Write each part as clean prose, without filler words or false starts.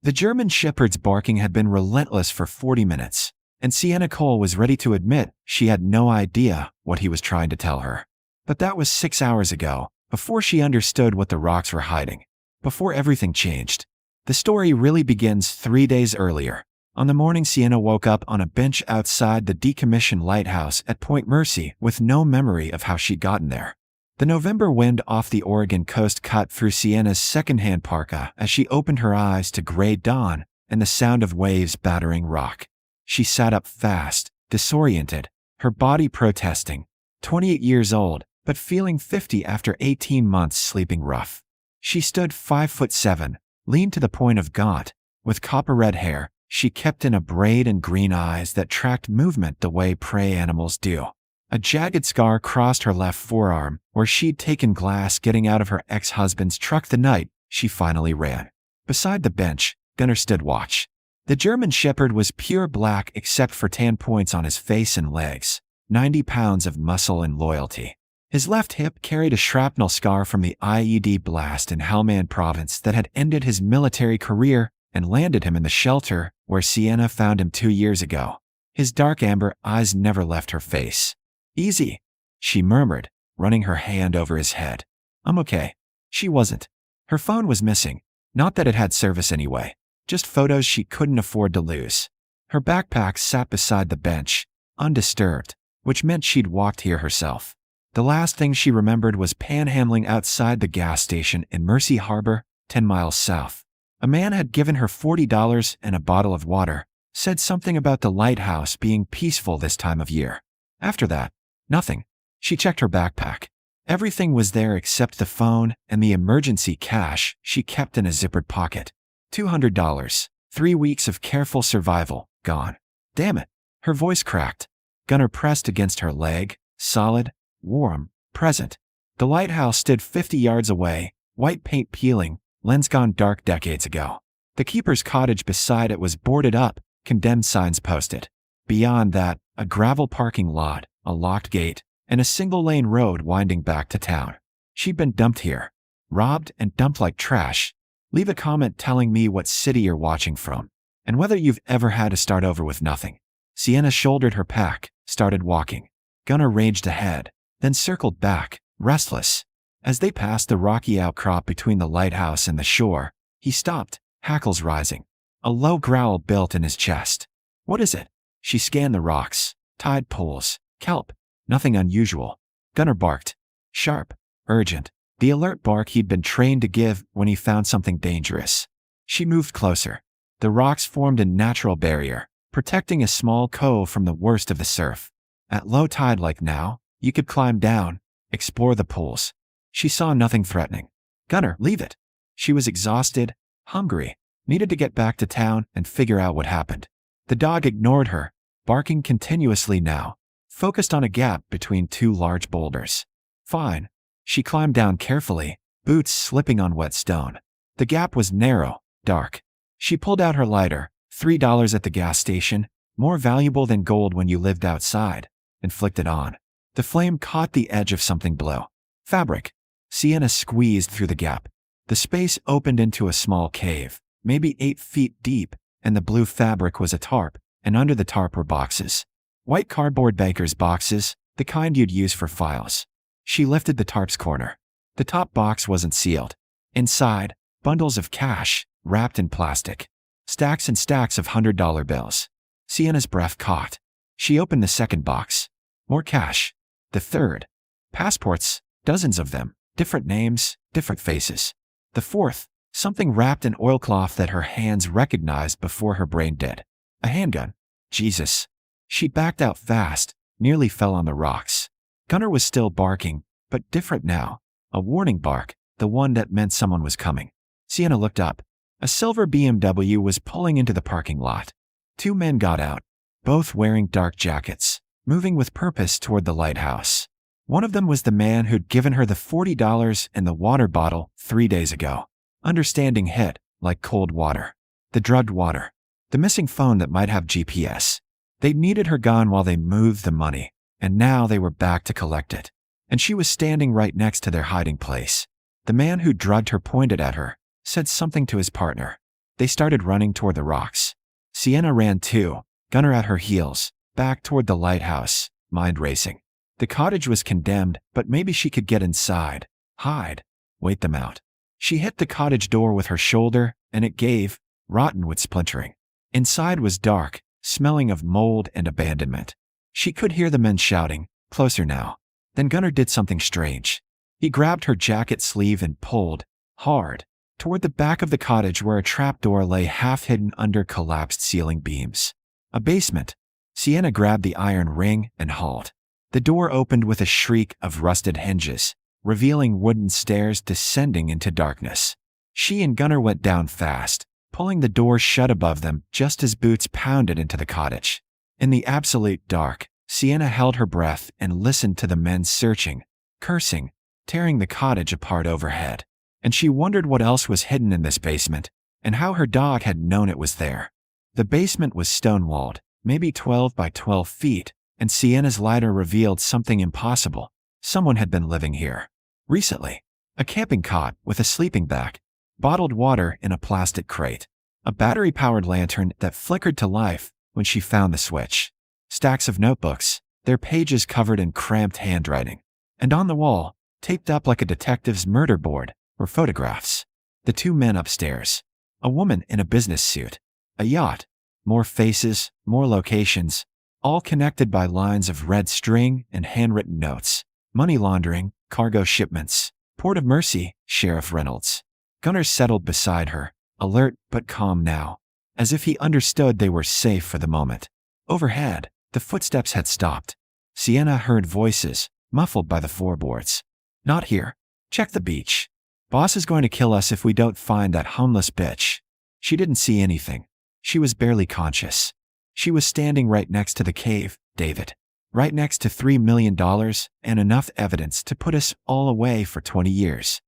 The German Shepherd's barking had been relentless for 40 minutes, and Sienna Cole was ready to admit she had no idea what he was trying to tell her. But that was 6 hours ago, before she understood what the rocks were hiding, before everything changed. The story really begins 3 days earlier. On the morning Sienna woke up on a bench outside the decommissioned lighthouse at Point Mercy with no memory of how she'd gotten there. The November wind off the Oregon coast cut through Sienna's secondhand parka as she opened her eyes to gray dawn and the sound of waves battering rock. She sat up fast, disoriented, her body protesting. 28 years old, but feeling 50 after 18 months sleeping rough. She stood 5'7", lean to the point of gaunt, with copper-red hair. She kept in a braid and green eyes that tracked movement the way prey animals do. A jagged scar crossed her left forearm, where she'd taken glass getting out of her ex-husband's truck the night she finally ran. Beside the bench, Gunnar stood watch. The German Shepherd was pure black except for tan points on his face and legs, 90 pounds of muscle and loyalty. His left hip carried a shrapnel scar from the IED blast in Helmand province that had ended his military career and landed him in the shelter where Sienna found him 2 years ago. His dark amber eyes never left her face. "Easy," she murmured, running her hand over his head. "I'm okay." She wasn't. Her phone was missing. Not that it had service anyway, just photos she couldn't afford to lose. Her backpack sat beside the bench, undisturbed, which meant she'd walked here herself. The last thing she remembered was panhandling outside the gas station in Mercy Harbor, 10 miles south. A man had given her $40 and a bottle of water, said something about the lighthouse being peaceful this time of year. After that, nothing. She checked her backpack. Everything was there except the phone and the emergency cash she kept in a zippered pocket. $200. 3 weeks of careful survival, gone. Damn it. Her voice cracked. Gunnar pressed against her leg, solid, warm, present. The lighthouse stood 50 yards away, white paint peeling, lens gone dark decades ago. The keeper's cottage beside it was boarded up, condemned signs posted. Beyond that, a gravel parking lot, a locked gate, and a single-lane road winding back to town. She'd been dumped here. Robbed and dumped like trash. Leave a comment telling me what city you're watching from, and whether you've ever had to start over with nothing. Sienna shouldered her pack, started walking. Gunnar raged ahead, then circled back, restless. As they passed the rocky outcrop between the lighthouse and the shore, he stopped, hackles rising. A low growl built in his chest. "What is it?" She scanned the rocks, tide pools, kelp. Nothing unusual. Gunnar barked. Sharp, urgent. The alert bark he'd been trained to give when he found something dangerous. She moved closer. The rocks formed a natural barrier, protecting a small cove from the worst of the surf. At low tide like now, you could climb down, explore the pools. She saw nothing threatening. "Gunnar, leave it." She was exhausted, hungry, needed to get back to town and figure out what happened. The dog ignored her, barking continuously now, focused on a gap between 2 large boulders. Fine. She climbed down carefully, boots slipping on wet stone. The gap was narrow, dark. She pulled out her lighter, $3 at the gas station, more valuable than gold when you lived outside, and flicked it on. The flame caught the edge of something blue. Fabric. Sienna squeezed through the gap. The space opened into a small cave, maybe 8 feet deep, and the blue fabric was a tarp, and under the tarp were boxes. White cardboard baker's boxes, the kind you'd use for files. She lifted the tarp's corner. The top box wasn't sealed. Inside, bundles of cash, wrapped in plastic. Stacks and stacks of $100 bills. Sienna's breath caught. She opened the second box. More cash. The third. Passports, dozens of them, different names, different faces. The fourth, something wrapped in oilcloth that her hands recognized before her brain did. A handgun. Jesus. She backed out fast, nearly fell on the rocks. Gunnar was still barking, but different now. A warning bark, the one that meant someone was coming. Sienna looked up. A silver BMW was pulling into the parking lot. 2 men got out, both wearing dark jackets, moving with purpose toward the lighthouse. One of them was the man who'd given her the $40 and the water bottle 3 days ago. Understanding hit, like cold water. The drugged water. The missing phone that might have GPS. They'd needed her gone while they moved the money, and now they were back to collect it. And she was standing right next to their hiding place. The man who drugged her pointed at her, said something to his partner. They started running toward the rocks. Sienna ran too, Gunnar at her heels, back toward the lighthouse, mind racing. The cottage was condemned, but maybe she could get inside, hide, wait them out. She hit the cottage door with her shoulder, and it gave, rotten with splintering. Inside was dark, smelling of mold and abandonment. She could hear the men shouting, "Closer now." Then Gunnar did something strange. He grabbed her jacket sleeve and pulled, hard, toward the back of the cottage where a trapdoor lay half hidden under collapsed ceiling beams. A basement. Sienna grabbed the iron ring and hauled. The door opened with a shriek of rusted hinges, revealing wooden stairs descending into darkness. She and Gunnar went down fast, pulling the door shut above them just as boots pounded into the cottage. In the absolute dark, Sienna held her breath and listened to the men searching, cursing, tearing the cottage apart overhead. And she wondered what else was hidden in this basement, and how her dog had known it was there. The basement was stone-walled, maybe 12 by 12 feet, and Sienna's lighter revealed something impossible. Someone had been living here. Recently. A camping cot with a sleeping bag, bottled water in a plastic crate, a battery-powered lantern that flickered to life when she found the switch, stacks of notebooks, their pages covered in cramped handwriting. And on the wall, taped up like a detective's murder board, were photographs. The two men upstairs. A woman in a business suit. A yacht. More faces, more locations, all connected by lines of red string and handwritten notes. Money laundering, cargo shipments, Port of Mercy, Sheriff Reynolds. Gunnar settled beside her, alert but calm now, as if he understood they were safe for the moment. Overhead, the footsteps had stopped. Sienna heard voices, muffled by the floorboards. "Not here. Check the beach. Boss is going to kill us if we don't find that homeless bitch." She didn't see anything. She was barely conscious. She was standing right next to the cave, David. Right next to $3 million and enough evidence to put us all away for 20 years.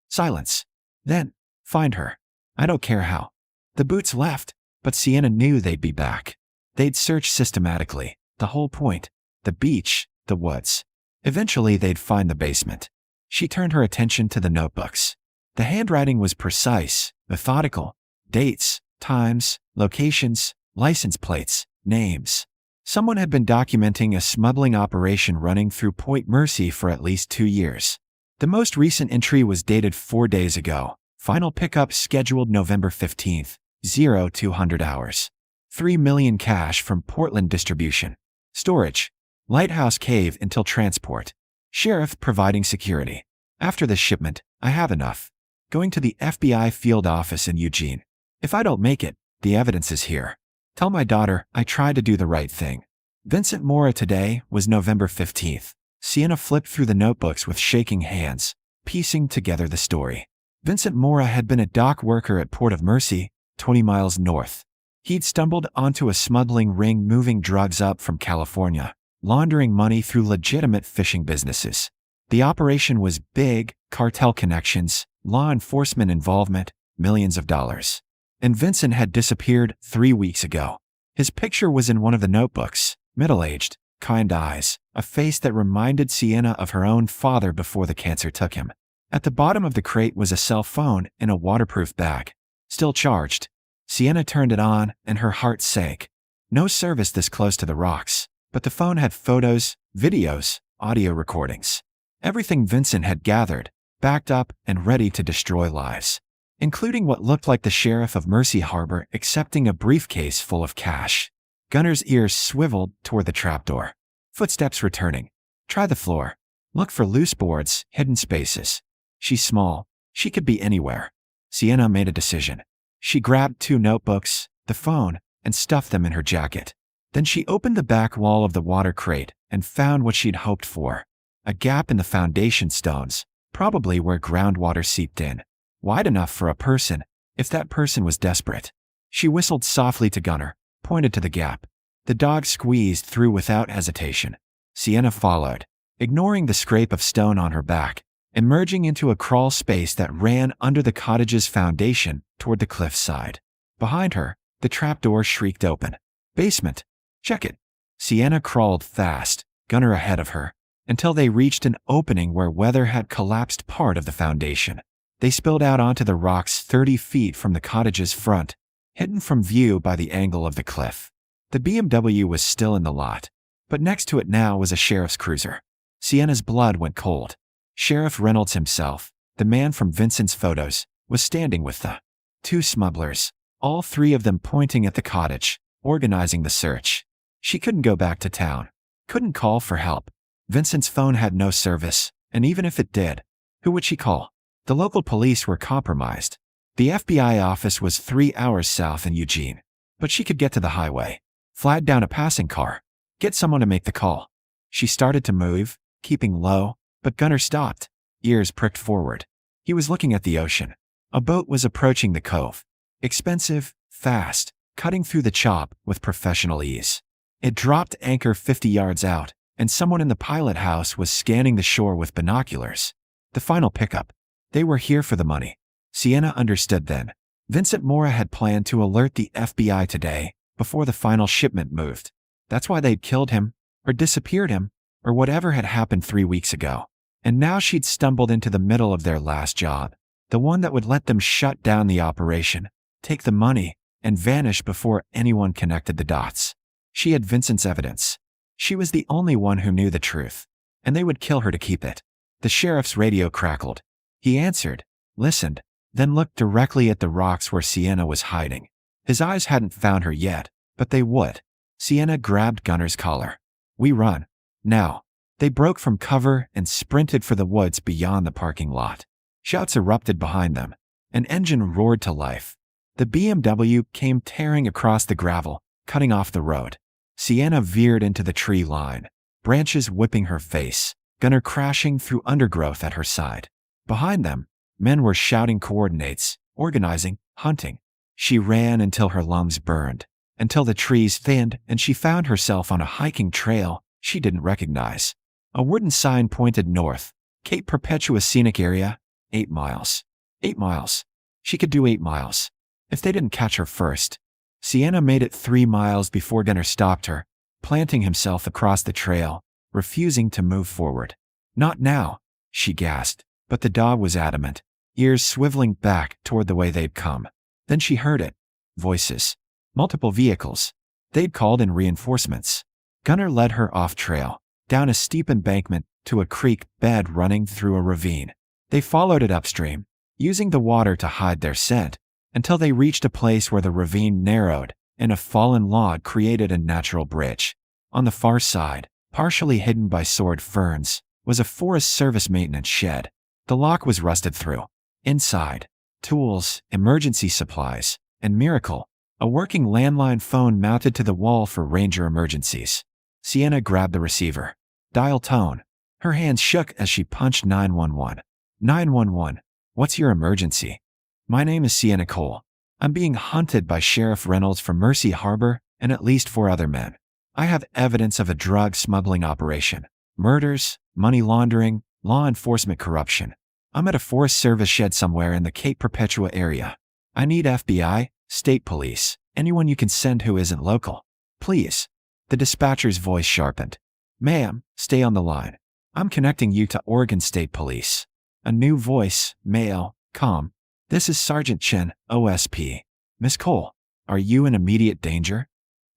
Silence. Then, find her. I don't care how. The boots left, but Sienna knew they'd be back. They'd search systematically, the whole point. The beach, the woods. Eventually they'd find the basement. She turned her attention to the notebooks. The handwriting was precise, methodical. Dates, times, locations, license plates, names. Someone had been documenting a smuggling operation running through Point Mercy for at least 2 years. The most recent entry was dated 4 days ago. Final pickup scheduled November 15th, 0200 hours. 3 million cash from Portland distribution. Storage. Lighthouse cave until transport. Sheriff providing security. After this shipment, I have enough. Going to the FBI field office in Eugene. If I don't make it, the evidence is here. Tell my daughter I tried to do the right thing. Vincent Mora. Today was November 15th. Sienna flipped through the notebooks with shaking hands, piecing together the story. Vincent Mora had been a dock worker at Port of Mercy, 20 miles north. He'd stumbled onto a smuggling ring moving drugs up from California, laundering money through legitimate fishing businesses. The operation was big, cartel connections, law enforcement involvement, millions of dollars. And Vincent had disappeared 3 weeks ago. His picture was in one of the notebooks, middle-aged, kind eyes, a face that reminded Sienna of her own father before the cancer took him. At the bottom of the crate was a cell phone in a waterproof bag. Still charged. Sienna turned it on and her heart sank. No service this close to the rocks, but the phone had photos, videos, audio recordings. Everything Vincent had gathered, backed up and ready to destroy lives. Including what looked like the sheriff of Mercy Harbor accepting a briefcase full of cash. Gunnar's ears swiveled toward the trapdoor. Footsteps returning. Try the floor. Look for loose boards, hidden spaces. She's small. She could be anywhere. Sienna made a decision. She grabbed 2 notebooks, the phone, and stuffed them in her jacket. Then she opened the back wall of the water crate and found what she'd hoped for. A gap in the foundation stones, probably where groundwater seeped in. Wide enough for a person, if that person was desperate. She whistled softly to Gunnar, pointed to the gap. The dog squeezed through without hesitation. Sienna followed, ignoring the scrape of stone on her back, emerging into a crawl space that ran under the cottage's foundation toward the cliffside. Behind her, the trapdoor shrieked open. Basement. Check it. Sienna crawled fast, Gunnar ahead of her, until they reached an opening where weather had collapsed part of the foundation. They spilled out onto the rocks 30 feet from the cottage's front, hidden from view by the angle of the cliff. The BMW was still in the lot, but next to it now was a sheriff's cruiser. Sienna's blood went cold. Sheriff Reynolds himself, the man from Vincent's photos, was standing with the two smugglers, all three of them pointing at the cottage, organizing the search. She couldn't go back to town, couldn't call for help. Vincent's phone had no service, and even if it did, who would she call? The local police were compromised. The FBI office was 3 hours south in Eugene, but she could get to the highway, flag down a passing car, get someone to make the call. She started to move, keeping low, but Gunnar stopped, ears pricked forward. He was looking at the ocean. A boat was approaching the cove. Expensive, fast, cutting through the chop with professional ease. It dropped anchor 50 yards out, and someone in the pilot house was scanning the shore with binoculars. The final pickup. They were here for the money. Sienna understood then. Vincent Mora had planned to alert the FBI today, before the final shipment moved. That's why they'd killed him, or disappeared him, or whatever had happened 3 weeks ago. And now she'd stumbled into the middle of their last job, the one that would let them shut down the operation, take the money, and vanish before anyone connected the dots. She had Vincent's evidence. She was the only one who knew the truth, and they would kill her to keep it. The sheriff's radio crackled. He answered, listened, then looked directly at the rocks where Sienna was hiding. His eyes hadn't found her yet, but they would. Sienna grabbed Gunnar's collar. We run. Now. They broke from cover and sprinted for the woods beyond the parking lot. Shouts erupted behind them. An engine roared to life. The BMW came tearing across the gravel, cutting off the road. Sienna veered into the tree line, branches whipping her face, Gunnar crashing through undergrowth at her side. Behind them, men were shouting coordinates, organizing, hunting. She ran until her lungs burned, until the trees thinned and she found herself on a hiking trail she didn't recognize. A wooden sign pointed north, Cape Perpetua Scenic Area, 8 miles. 8 miles. She could do 8 miles. If they didn't catch her first. Sienna made it 3 miles before Gunnar stopped her, planting himself across the trail, refusing to move forward. Not now, she gasped, but the dog was adamant, ears swiveling back toward the way they'd come. Then she heard it. Voices. Multiple vehicles. They'd called in reinforcements. Gunnar led her off trail, down a steep embankment to a creek bed running through a ravine. They followed it upstream, using the water to hide their scent, until they reached a place where the ravine narrowed and a fallen log created a natural bridge. On the far side, partially hidden by sword ferns, was a Forest Service maintenance shed. The lock was rusted through. Inside, tools, emergency supplies, and miracle, a working landline phone mounted to the wall for ranger emergencies. Sienna grabbed the receiver. Dial tone. Her hands shook as she punched 911. 911. What's your emergency? My name is Sienna Cole. I'm being hunted by Sheriff Reynolds from Mercy Harbor and at least 4 other men. I have evidence of a drug smuggling operation, murders, money laundering, law enforcement corruption. I'm at a Forest Service shed somewhere in the Cape Perpetua area. I need FBI, state police, anyone you can send who isn't local. Please. The dispatcher's voice sharpened. Ma'am, stay on the line. I'm connecting you to Oregon State Police. A new voice, male, calm. This is Sergeant Chen, OSP. Miss Cole, are you in immediate danger?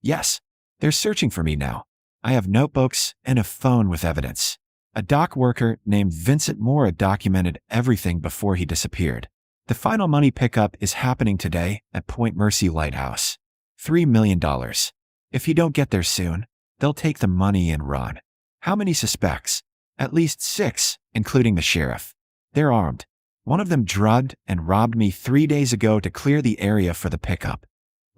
Yes. They're searching for me now. I have notebooks and a phone with evidence. A dock worker named Vincent Mora documented everything before he disappeared. The final money pickup is happening today at Point Mercy Lighthouse. $3 million. If you don't get there soon, they'll take the money and run. How many suspects? At least 6, including the sheriff. They're armed. One of them drugged and robbed me 3 days ago to clear the area for the pickup.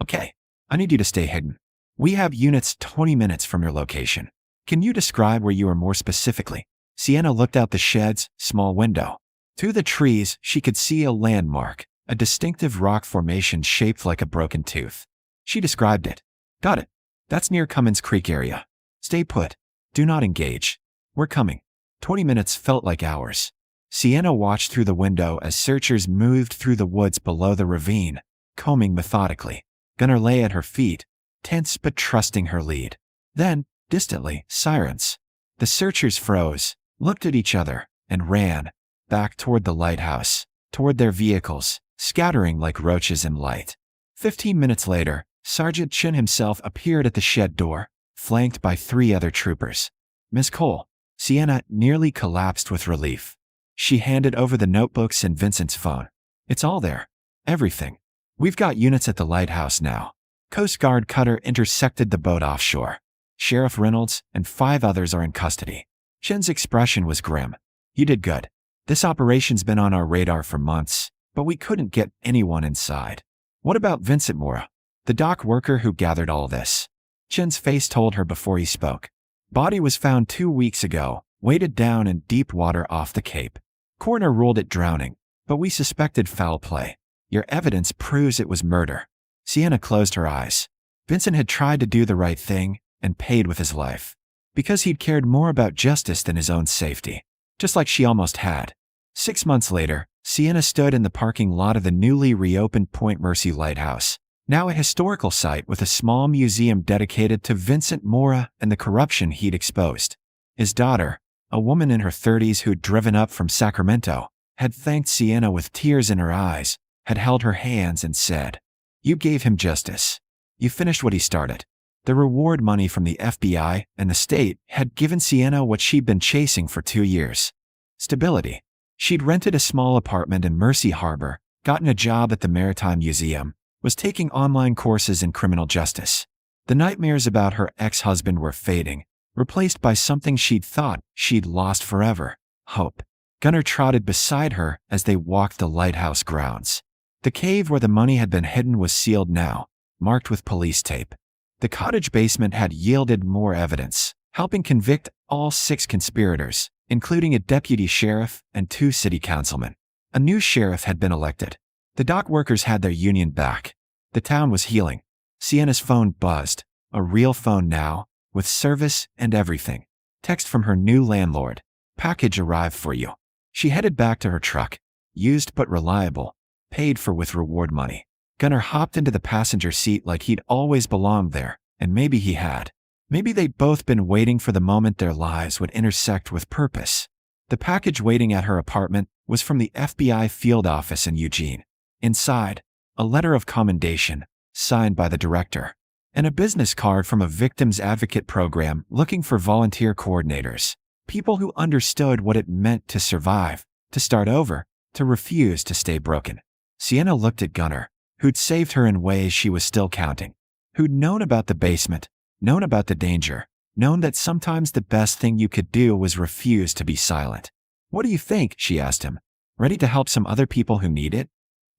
Okay, I need you to stay hidden. We have units 20 minutes from your location. Can you describe where you are more specifically? Sienna looked out the shed's small window. Through the trees, she could see a landmark, a distinctive rock formation shaped like a broken tooth. She described it. Got it. That's near Cummins Creek area. Stay put. Do not engage. We're coming. 20 minutes felt like hours. Sienna watched through the window as searchers moved through the woods below the ravine, combing methodically. Gunnar lay at her feet, tense but trusting her lead. Then, distantly, sirens. The searchers froze, looked at each other, and ran, back toward the lighthouse, toward their vehicles, scattering like roaches in light. 15 minutes later, Sergeant Chin himself appeared at the shed door, flanked by 3 other troopers. "Miss Cole." Sienna nearly collapsed with relief. She handed over the notebooks and Vincent's phone. "It's all there. Everything. We've got units at the Lighthouse now." Coast Guard cutter intersected the boat offshore. Sheriff Reynolds and 5 others are in custody. Chin's expression was grim. "You did good. This operation's been on our radar for months, but we couldn't get anyone inside." "What about Vincent Mora, the dock worker who gathered all this?" Chin's face told her before he spoke. "Body was found 2 weeks ago, weighted down in deep water off the Cape. Coroner ruled it drowning, but we suspected foul play. Your evidence proves it was murder." Sienna closed her eyes. Vincent had tried to do the right thing and paid with his life, because he'd cared more about justice than his own safety, just like she almost had. 6 months later, Sienna stood in the parking lot of the newly reopened Point Mercy Lighthouse, now a historical site with a small museum dedicated to Vincent Mora and the corruption he'd exposed. His daughter, a woman in her 30s who'd driven up from Sacramento, had thanked Sienna with tears in her eyes, had held her hands and said, "You gave him justice. You finished what he started." The reward money from the FBI and the state had given Sienna what she'd been chasing for 2 years. Stability. She'd rented a small apartment in Mercy Harbor, gotten a job at the Maritime Museum, was taking online courses in criminal justice. The nightmares about her ex-husband were fading, replaced by something she'd thought she'd lost forever: hope. Gunnar trotted beside her as they walked the lighthouse grounds. The cave where the money had been hidden was sealed now, marked with police tape. The cottage basement had yielded more evidence, helping convict all 6 conspirators, including a deputy sheriff and 2 city councilmen. A new sheriff had been elected. The dock workers had their union back. The town was healing. Sienna's phone buzzed, a real phone now, with service and everything. Text from her new landlord: "Package arrived for you." She headed back to her truck, used but reliable, paid for with reward money. Gunnar hopped into the passenger seat like he'd always belonged there, and maybe he had. Maybe they'd both been waiting for the moment their lives would intersect with purpose. The package waiting at her apartment was from the FBI field office in Eugene. Inside, a letter of commendation, signed by the director, and a business card from a victims advocate program looking for volunteer coordinators, people who understood what it meant to survive, to start over, to refuse to stay broken. Sienna looked at Gunnar, who'd saved her in ways she was still counting, who'd known about the basement, known about the danger, known that sometimes the best thing you could do was refuse to be silent. "What do you think?" she asked him. "Ready to help some other people who need it?"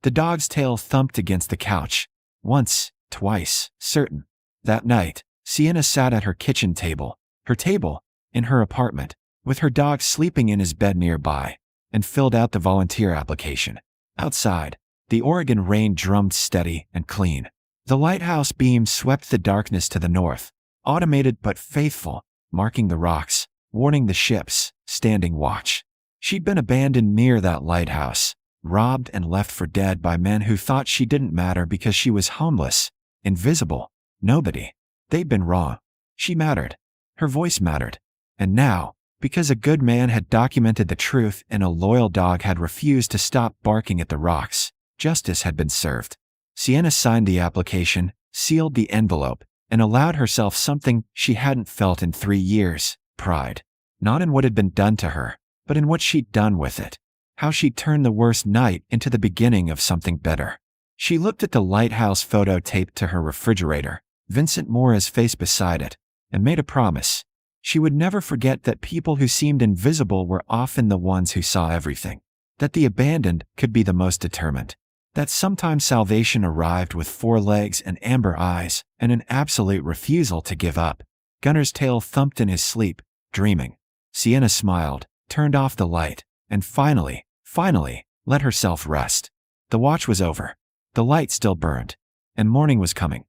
The dog's tail thumped against the couch. Once, twice, certain. That night, Sienna sat at her kitchen table, in her apartment, with her dog sleeping in his bed nearby, and filled out the volunteer application. Outside, the Oregon rain drummed steady and clean. The lighthouse beam swept the darkness to the north, automated but faithful, marking the rocks, warning the ships, standing watch. She'd been abandoned near that lighthouse, robbed and left for dead by men who thought she didn't matter because she was homeless, invisible, nobody. They'd been wrong. She mattered. Her voice mattered. And now, because a good man had documented the truth and a loyal dog had refused to stop barking at the rocks, justice had been served. Sienna signed the application, sealed the envelope, and allowed herself something she hadn't felt in 3 years: pride. Not in what had been done to her, but in what she'd done with it. How she'd turned the worst night into the beginning of something better. She looked at the lighthouse photo taped to her refrigerator, Vincent Mora's face beside it, and made a promise. She would never forget that people who seemed invisible were often the ones who saw everything. That the abandoned could be the most determined. That sometimes salvation arrived with 4 legs and amber eyes and an absolute refusal to give up. Gunnar's tail thumped in his sleep, dreaming. Sienna smiled, turned off the light, and finally, let herself rest. The watch was over. The light still burned. And morning was coming.